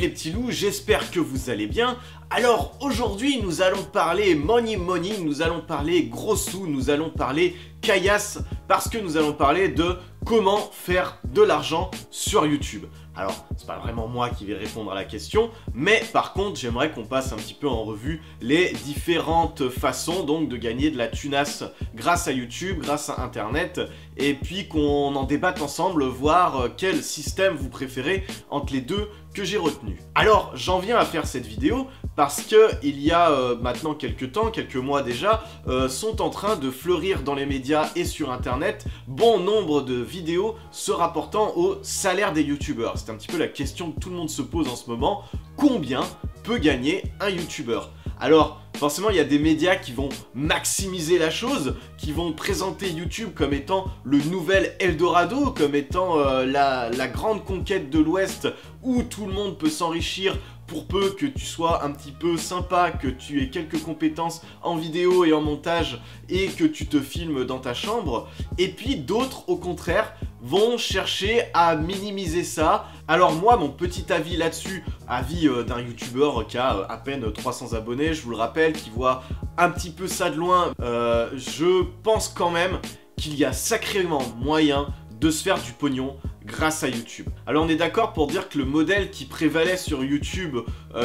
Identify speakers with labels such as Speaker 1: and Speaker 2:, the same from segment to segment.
Speaker 1: les petits loups, j'espère que vous allez bien. Alors aujourd'hui nous allons parler money, nous allons parler gros sous, nous allons parler caillasse, parce que nous allons parler de comment faire de l'argent sur YouTube. Alors, c'est pas vraiment moi qui vais répondre à la question, mais par contre, j'aimerais qu'on passe un petit peu en revue les différentes façons donc de gagner de la thunasse grâce à YouTube, grâce à Internet, et puis qu'on en débatte ensemble, voir quel système vous préférez entre les deux que j'ai retenu. Alors, j'en viens à faire cette vidéo parce que il y a maintenant quelques temps, quelques mois déjà, sont en train de fleurir dans les médias et sur Internet bon nombre de vidéos se rapportant au salaire des youtubeurs. C'est un petit peu la question que tout le monde se pose en ce moment. Combien peut gagner un youtubeur ? Alors, forcément, il y a des médias qui vont maximiser la chose, qui vont présenter YouTube comme étant le nouvel Eldorado, comme étant la grande conquête de l'Ouest où tout le monde peut s'enrichir pour peu que tu sois un petit peu sympa, que tu aies quelques compétences en vidéo et en montage et que tu te filmes dans ta chambre. Et puis d'autres, au contraire, vont chercher à minimiser ça. Alors moi, mon petit avis là-dessus, avis d'un youtubeur qui a à peine 300 abonnés, je vous le rappelle, qui voit un petit peu ça de loin, je pense quand même qu'il y a sacrément moyen de se faire du pognon grâce à YouTube. Alors on est d'accord pour dire que le modèle qui prévalait sur YouTube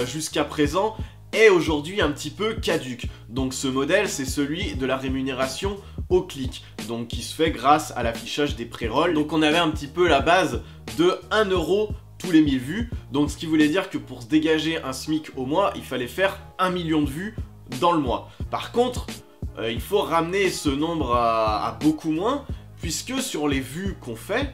Speaker 1: jusqu'à présent est aujourd'hui un petit peu caduque. Donc ce modèle, c'est celui de la rémunération au clic, donc qui se fait grâce à l'affichage des pré-rolls. Donc on avait un petit peu la base de 1 € tous les 1000 vues, donc ce qui voulait dire que pour se dégager un SMIC au mois, il fallait faire 1 million de vues dans le mois. Par contre, il faut ramener ce nombre à beaucoup moins, puisque sur les vues qu'on fait,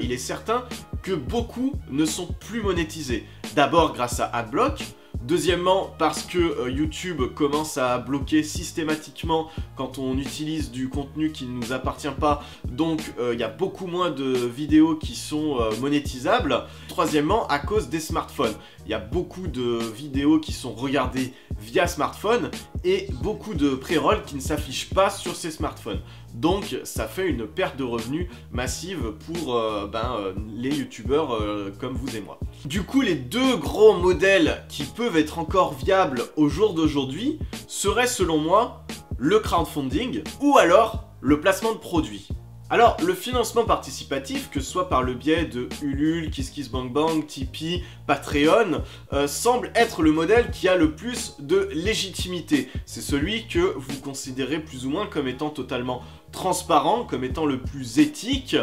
Speaker 1: il est certain que beaucoup ne sont plus monétisés. D'abord grâce à Adblock, deuxièmement parce que YouTube commence à bloquer systématiquement quand on utilise du contenu qui ne nous appartient pas, donc il y a beaucoup moins de vidéos qui sont monétisables. Troisièmement, à cause des smartphones. Il y a beaucoup de vidéos qui sont regardées via smartphone et beaucoup de pré-rolls qui ne s'affichent pas sur ces smartphones. Donc ça fait une perte de revenus massive pour les youtubeurs comme vous et moi. Du coup, les deux gros modèles qui peuvent être encore viables au jour d'aujourd'hui seraient selon moi le crowdfunding ou alors le placement de produits. Alors, le financement participatif, que ce soit par le biais de Ulule, KissKissBankBank, Tipeee, Patreon, semble être le modèle qui a le plus de légitimité. C'est celui que vous considérez plus ou moins comme étant totalement transparent, comme étant le plus éthique.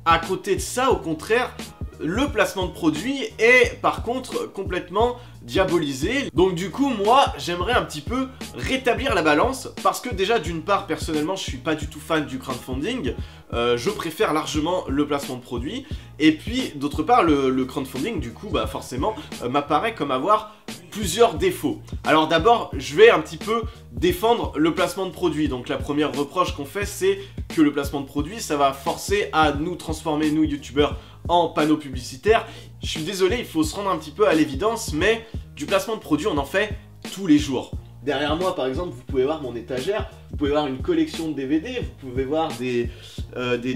Speaker 1: À côté de ça, au contraire, le placement de produits est par contre complètement diabolisé. Donc du coup, moi, j'aimerais un petit peu rétablir la balance parce que déjà, d'une part, personnellement, je suis pas du tout fan du crowdfunding. Je préfère largement le placement de produits. Et puis, d'autre part, le crowdfunding, du coup, forcément, m'apparaît comme avoir plusieurs défauts. Alors d'abord, je vais un petit peu défendre le placement de produits. Donc la première reproche qu'on fait, c'est que le placement de produits, ça va forcer à nous transformer, nous, youtubeurs, en panneaux publicitaires. Je suis désolé, il faut se rendre un petit peu à l'évidence, mais du placement de produits, on en fait tous les jours. Derrière moi, par exemple, vous pouvez voir mon étagère, vous pouvez voir une collection de DVD, vous pouvez voir des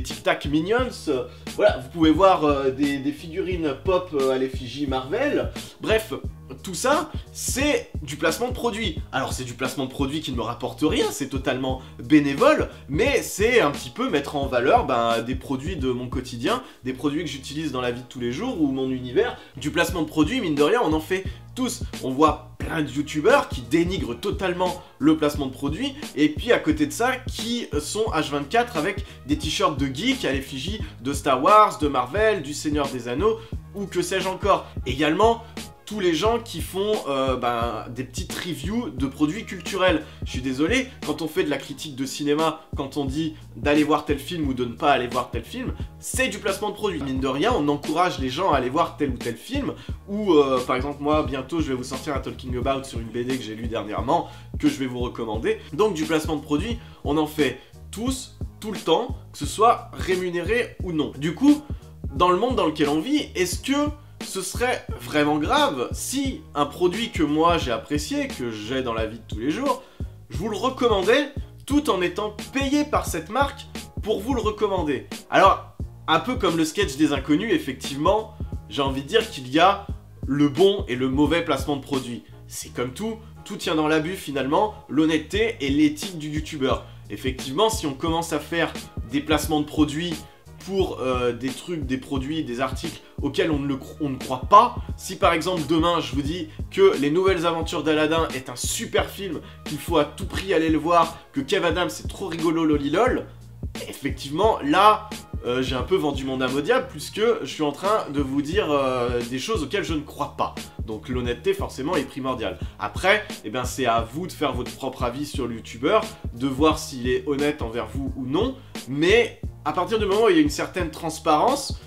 Speaker 1: Tic Tac Minions, voilà, vous pouvez voir des figurines pop à l'effigie Marvel. Bref, tout ça, c'est du placement de produit. Alors c'est du placement de produit qui ne me rapporte rien, c'est totalement bénévole, mais c'est un petit peu mettre en valeur des produits de mon quotidien, des produits que j'utilise dans la vie de tous les jours ou mon univers. Du placement de produit, mine de rien, on en fait tous. On voit plein de youtubeurs qui dénigrent totalement le placement de produit, et puis à côté de ça, qui sont H24 avec des t-shirts de geek à l'effigie de Star Wars, de Marvel, du Seigneur des Anneaux, ou que sais-je encore. Également, tous les gens qui font des petites reviews de produits culturels. Je suis désolé, quand on fait de la critique de cinéma, quand on dit d'aller voir tel film ou de ne pas aller voir tel film, c'est du placement de produit. Mine de rien, on encourage les gens à aller voir tel ou tel film, ou par exemple moi, bientôt, je vais vous sortir un Talking About sur une BD que j'ai lu dernièrement, que je vais vous recommander. Donc du placement de produit, on en fait tous, tout le temps, que ce soit rémunéré ou non. Du coup, dans le monde dans lequel on vit, est-ce que ce serait vraiment grave si un produit que moi j'ai apprécié, que j'ai dans la vie de tous les jours, je vous le recommandais tout en étant payé par cette marque pour vous le recommander. Alors, un peu comme le sketch des inconnus, effectivement, j'ai envie de dire qu'il y a le bon et le mauvais placement de produit. C'est comme tout tient dans l'abus finalement, l'honnêteté et l'éthique du youtubeur. Effectivement, si on commence à faire des placements de produits pour des trucs, des produits, des articles auxquels on ne croit pas. Si par exemple demain je vous dis que Les Nouvelles Aventures d'Aladin est un super film, qu'il faut à tout prix aller le voir, que Kev Adams c'est trop rigolo lolilol, effectivement là j'ai un peu vendu mon âme au diable puisque je suis en train de vous dire des choses auxquelles je ne crois pas. Donc l'honnêteté forcément est primordiale. Après, eh ben, c'est à vous de faire votre propre avis sur le youtubeur, de voir s'il est honnête envers vous ou non, mais à partir du moment où il y a une certaine transparence,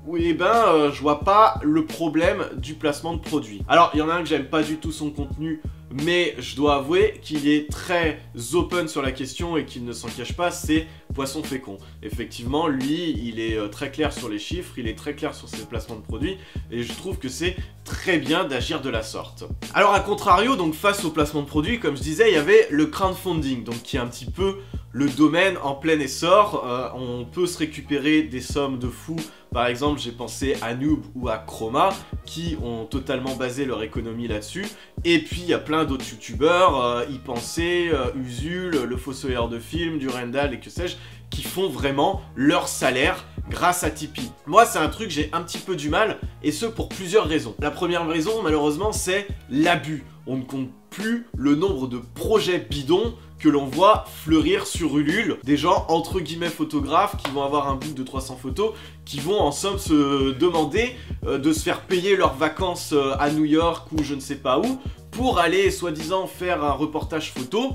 Speaker 1: oui, eh ben, je vois pas le problème du placement de produit. Alors, il y en a un que j'aime pas du tout son contenu, mais je dois avouer qu'il est très open sur la question et qu'il ne s'en cache pas, c'est Poisson Fécond. Effectivement, lui, il est très clair sur les chiffres, il est très clair sur ses placements de produits, et je trouve que c'est très bien d'agir de la sorte. Alors, à contrario, donc face au placement de produits, comme je disais, il y avait le crowdfunding, donc qui est un petit peu le domaine en plein essor. On peut se récupérer des sommes de fous. Par exemple, j'ai pensé à Noob ou à Chroma qui ont totalement basé leur économie là-dessus. Et puis, il y a plein d'autres youtubeurs, y penser, Usul, le Fossoyeur de films, Durandal et que sais-je, qui font vraiment leur salaire grâce à Tipeee. Moi, c'est un truc, j'ai un petit peu du mal, et ce pour plusieurs raisons. La première raison, malheureusement, c'est l'abus. On ne compte plus le nombre de projets bidons que l'on voit fleurir sur Ulule. Des gens, entre guillemets, photographes, qui vont avoir un book de 300 photos, qui vont en somme se demander de se faire payer leurs vacances à New York ou je ne sais pas où, pour aller, soi-disant, faire un reportage photo.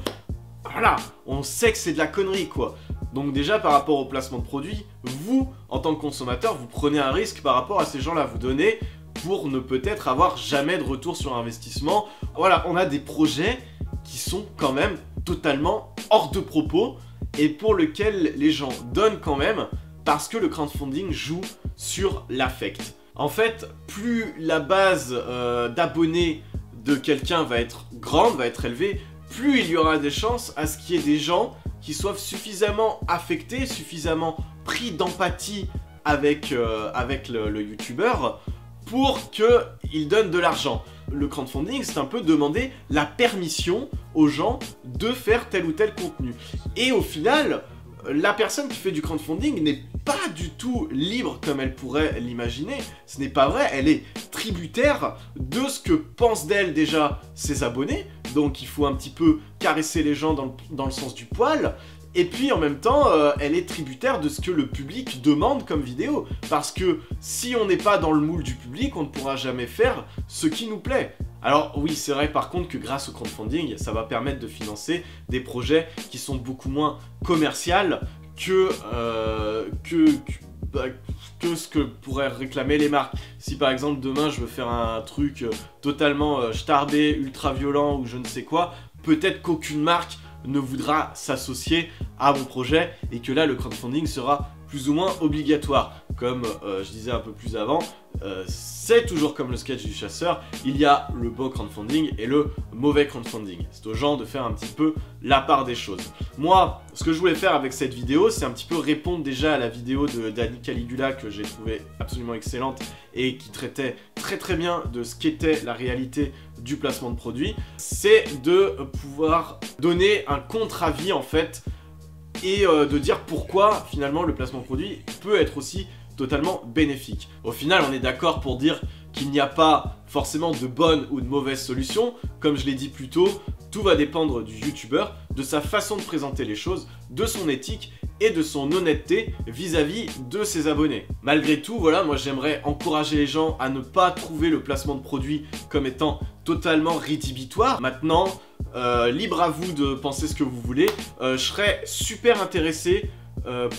Speaker 1: Voilà, on sait que c'est de la connerie, quoi. Donc déjà, par rapport au placement de produits, vous, en tant que consommateur, vous prenez un risque par rapport à ces gens-là. Vous donnez pour ne peut-être avoir jamais de retour sur investissement. Voilà, on a des projets qui sont quand même totalement hors de propos et pour lesquels les gens donnent quand même parce que le crowdfunding joue sur l'affect. En fait, plus la base d'abonnés de quelqu'un va être grande, va être élevée, plus il y aura des chances à ce qu'il y ait des gens qui soient suffisamment affectés, suffisamment pris d'empathie avec le youtubeur pour qu'il donne de l'argent. Le crowdfunding, c'est un peu demander la permission aux gens de faire tel ou tel contenu. Et au final, la personne qui fait du crowdfunding n'est pas du tout libre comme elle pourrait l'imaginer. Ce n'est pas vrai, elle est tributaire de ce que pensent d'elle déjà ses abonnés. Donc il faut un petit peu caresser les gens dans le sens du poil. Et puis en même temps, elle est tributaire de ce que le public demande comme vidéo. Parce que si on n'est pas dans le moule du public, on ne pourra jamais faire ce qui nous plaît. Alors oui, c'est vrai par contre que grâce au crowdfunding, ça va permettre de financer des projets qui sont beaucoup moins commerciaux que ce que pourraient réclamer les marques. Si par exemple demain je veux faire un truc totalement starbé, ultra violent ou je ne sais quoi, peut-être qu'aucune marque ne voudra s'associer à mon projet et que là le crowdfunding sera plus ou moins obligatoire. Comme je disais un peu plus avant, c'est toujours comme le sketch du chasseur, il y a le bon crowdfunding et le mauvais crowdfunding. C'est aux gens de faire un petit peu la part des choses. Moi, ce que je voulais faire avec cette vidéo, c'est un petit peu répondre déjà à la vidéo de Danny Caligula que j'ai trouvé absolument excellente et qui traitait très très bien de ce qu'était la réalité du placement de produits. C'est de pouvoir donner un contre-avis en fait et de dire pourquoi finalement le placement de produit peut être aussi totalement bénéfique. Au final, on est d'accord pour dire qu'il n'y a pas forcément de bonne ou de mauvaise solution. Comme je l'ai dit plus tôt, tout va dépendre du youtubeur, de sa façon de présenter les choses, de son éthique et de son honnêteté vis-à-vis de ses abonnés. Malgré tout, voilà, moi j'aimerais encourager les gens à ne pas trouver le placement de produit comme étant totalement rédhibitoire. Maintenant, libre à vous de penser ce que vous voulez. Je serais super intéressé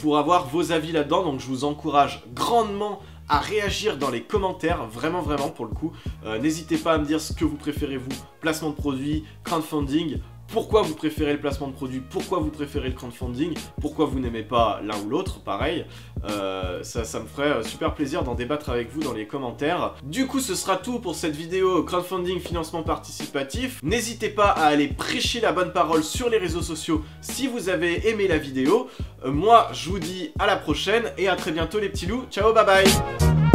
Speaker 1: pour avoir vos avis là-dedans, donc je vous encourage grandement à réagir dans les commentaires, vraiment pour le coup. N'hésitez pas à me dire ce que vous préférez vous, placement de produit, crowdfunding, pourquoi vous préférez le placement de produit, pourquoi vous préférez le crowdfunding, pourquoi vous n'aimez pas l'un ou l'autre, pareil. Ça me ferait super plaisir d'en débattre avec vous dans les commentaires. Du coup, ce sera tout pour cette vidéo crowdfunding, financement participatif. N'hésitez pas à aller prêcher la bonne parole sur les réseaux sociaux si vous avez aimé la vidéo. Moi, je vous dis à la prochaine et à très bientôt les petits loups. Ciao, bye bye.